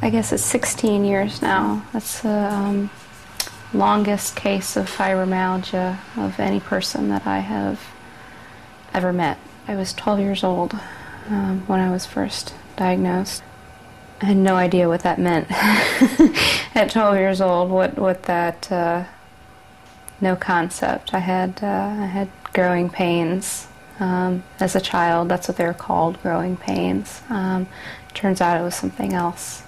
I guess it's 16 years now. That's the longest case of fibromyalgia of any person that I have ever met. I was 12 years old when I was first diagnosed. I had no idea what that meant at 12 years old, what that, no concept. I had growing pains as a child. That's what they were called, growing pains. Turns out it was something else.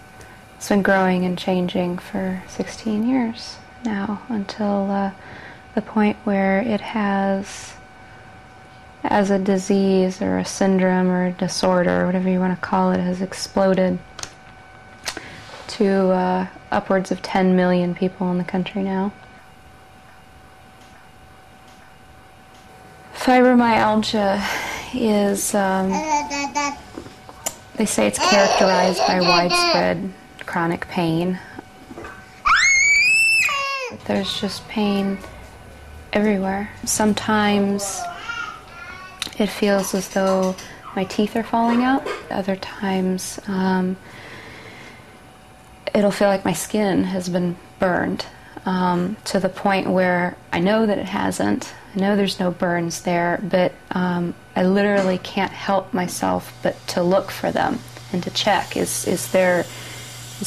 It's been growing and changing for 16 years now, until the point where it has, as a disease or a syndrome or a disorder, or whatever you want to call it, has exploded to upwards of 10 million people in the country now. Fibromyalgia is, they say it's characterized by widespread chronic pain. There's just pain everywhere. Sometimes it feels as though my teeth are falling out. Other times it'll feel like my skin has been burned to the point where I know that it hasn't. I know there's no burns there, but I literally can't help myself but to look for them and to check. Is there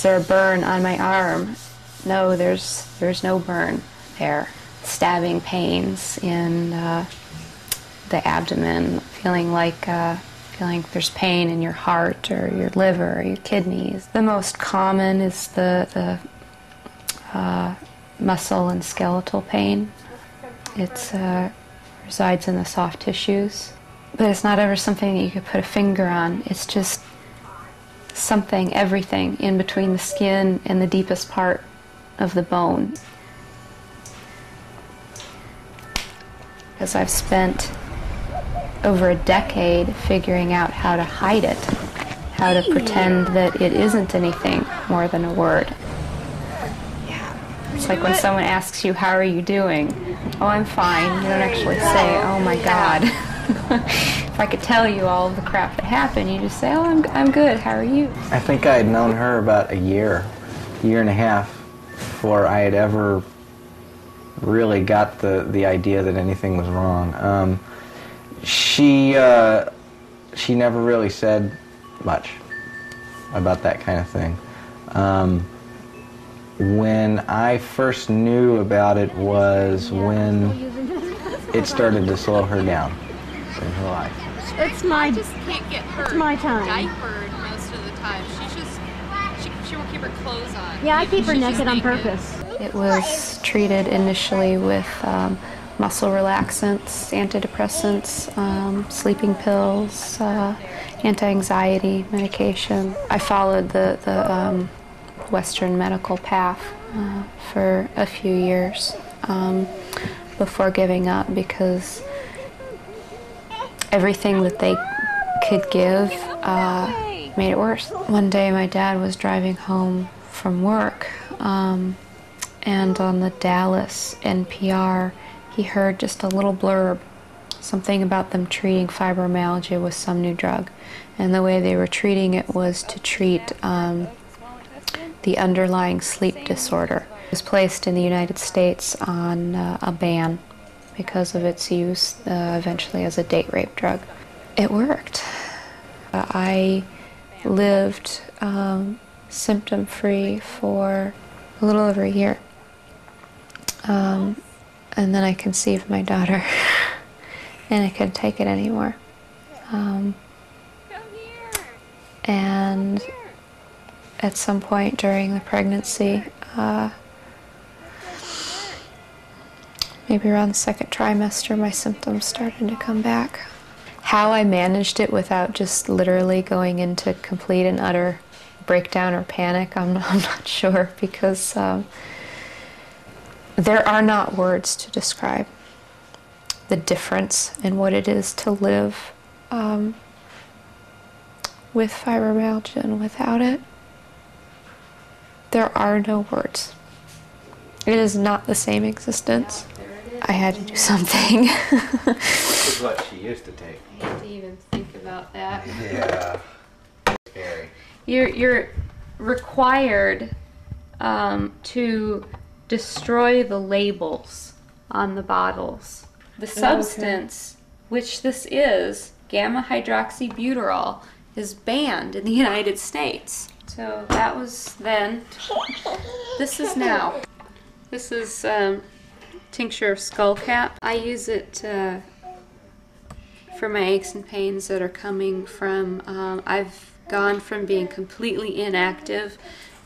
a burn on my arm? No, there's no burn there. Stabbing pains in the abdomen, feeling like there's pain in your heart or your liver or your kidneys. The most common is the muscle and skeletal pain. It resides in the soft tissues, but it's not ever something that you could put a finger on. It's just something, everything in between the skin and the deepest part of the bone. Because I've spent over a decade figuring out how to hide it, how to pretend that it isn't anything more than a word. It's like when someone asks you, how are you doing? Oh, I'm fine. You don't actually say, oh my God. If I could tell you all of the crap that happened, you just say, oh, I'm good. How are you? I think I had known her about a year and a half before I had ever really got the idea that anything was wrong. She never really said much about that kind of thing. When I first knew about it was when it started to slow her down in her life. I just can't get her time. diapered most of the time. She won't keep her clothes on. Yeah, I keep her naked on purpose. It was treated initially with muscle relaxants, antidepressants, sleeping pills, anti-anxiety medication. I followed the Western medical path for a few years before giving up, because everything that they could give made it worse. One day my dad was driving home from work, and on the Dallas NPR he heard just a little blurb, something about them treating fibromyalgia with some new drug, and the way they were treating it was to treat the underlying sleep disorder. It was placed in the United States on a ban because of its use eventually as a date rape drug. It worked. I lived symptom-free for a little over a year. And then I conceived my daughter and I couldn't take it anymore. And at some point during the pregnancy, maybe around the second trimester, my symptoms started to come back. How I managed it without just literally going into complete and utter breakdown or panic, I'm not sure, because there are not words to describe the difference in what it is to live with fibromyalgia and without it. There are no words. It is not the same existence. I had to do something. This is what she used to take. I hate to even think about that. Yeah. Scary. You're required to destroy the labels on the bottles. The substance, which this is, gamma-hydroxybutyrol, is banned in the United States. So that was then. This is now. This is tincture of skullcap. I use it for my aches and pains that are coming from, I've gone from being completely inactive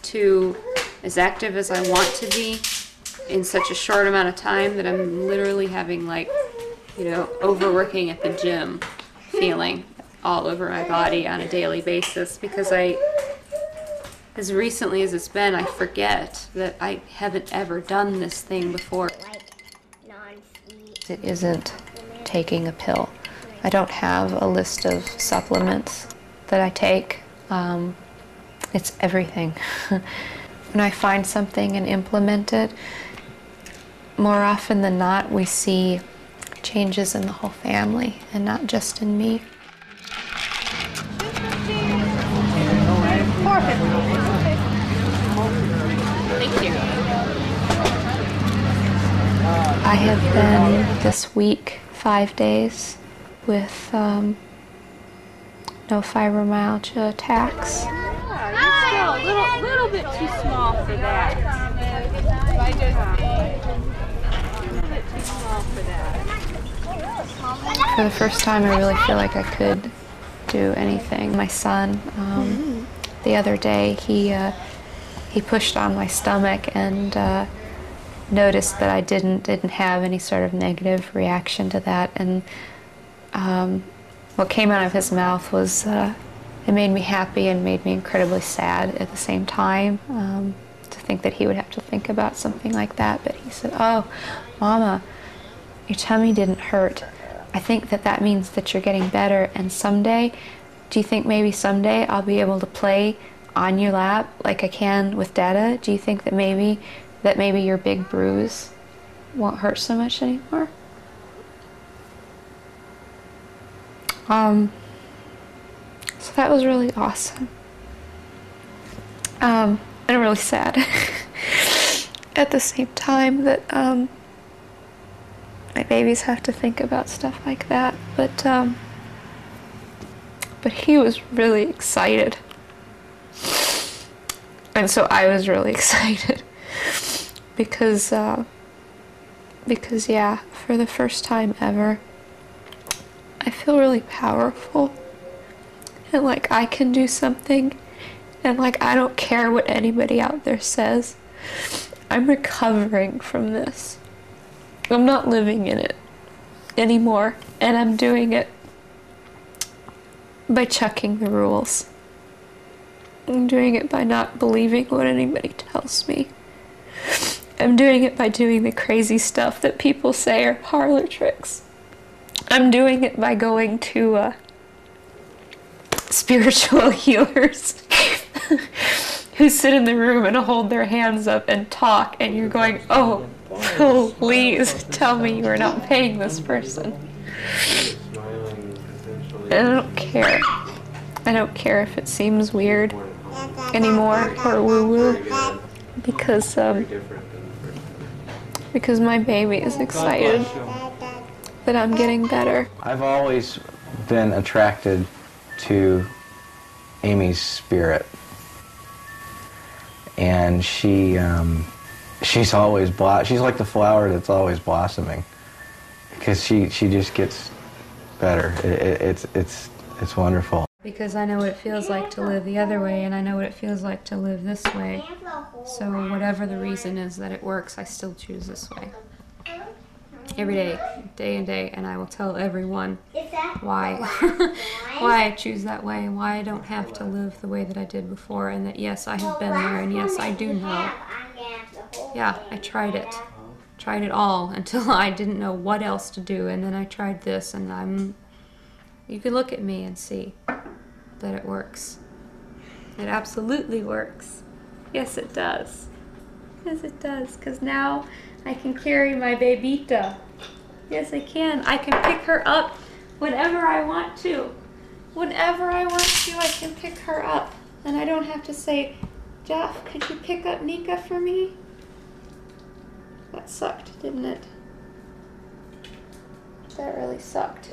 to as active as I want to be in such a short amount of time that I'm literally having, like, you know, overworking at the gym feeling all over my body on a daily basis, because as recently as it's been, I forget that I haven't ever done this thing before. It isn't taking a pill. I don't have a list of supplements that I take. It's everything. When I find something and implement it, more often than not, we see changes in the whole family and not just in me. Thank you. I have been this week 5 days with no fibromyalgia attacks. You're still a little bit too small for that. For the first time, I really feel like I could do anything. My son, the other day, he pushed on my stomach and noticed that I didn't have any sort of negative reaction to that, and what came out of his mouth was it made me happy and made me incredibly sad at the same time, to think that he would have to think about something like that. But he said, "Oh, Mama, your tummy didn't hurt. I think that means that you're getting better, and someday, do you think maybe someday I'll be able to play on your lap like I can with Dada? Do you think that maybe your big bruise won't hurt so much anymore?" So that was really awesome. And really sad at the same time that my babies have to think about stuff like that. But he was really excited. And so I was really excited because yeah, for the first time ever, I feel really powerful, and like I can do something, and like I don't care what anybody out there says. I'm recovering from this. I'm not living in it anymore, and I'm doing it by chucking the rules. I'm doing it by not believing what anybody tells me. I'm doing it by doing the crazy stuff that people say are parlor tricks. I'm doing it by going to spiritual healers who sit in the room and hold their hands up and talk, and you're going, "Oh, please tell me you are not paying this person." And I don't care. I don't care if it seems weird anymore or woo-woo, because my baby is excited that I'm getting better. I've always been attracted to Amy's spirit, and she's always she's like the flower that's always blossoming, because she just gets better. It's wonderful. Because I know what it feels like to live the other way, and I know what it feels like to live this way. So whatever the reason is that it works, I still choose this way. Every day, day and day, and I will tell everyone why why I choose that way, and why I don't have to live the way that I did before, and that yes, I have been there, and yes, I do know. Yeah, I tried it all until I didn't know what else to do, and then I tried this, and you can look at me and see that it works. It absolutely works. Yes, it does. Yes, it does, because now I can carry my bebita. Yes, I can. I can pick her up whenever I want to. Whenever I want to, I can pick her up. And I don't have to say, Jeff, could you pick up Nika for me? That sucked, didn't it? That really sucked.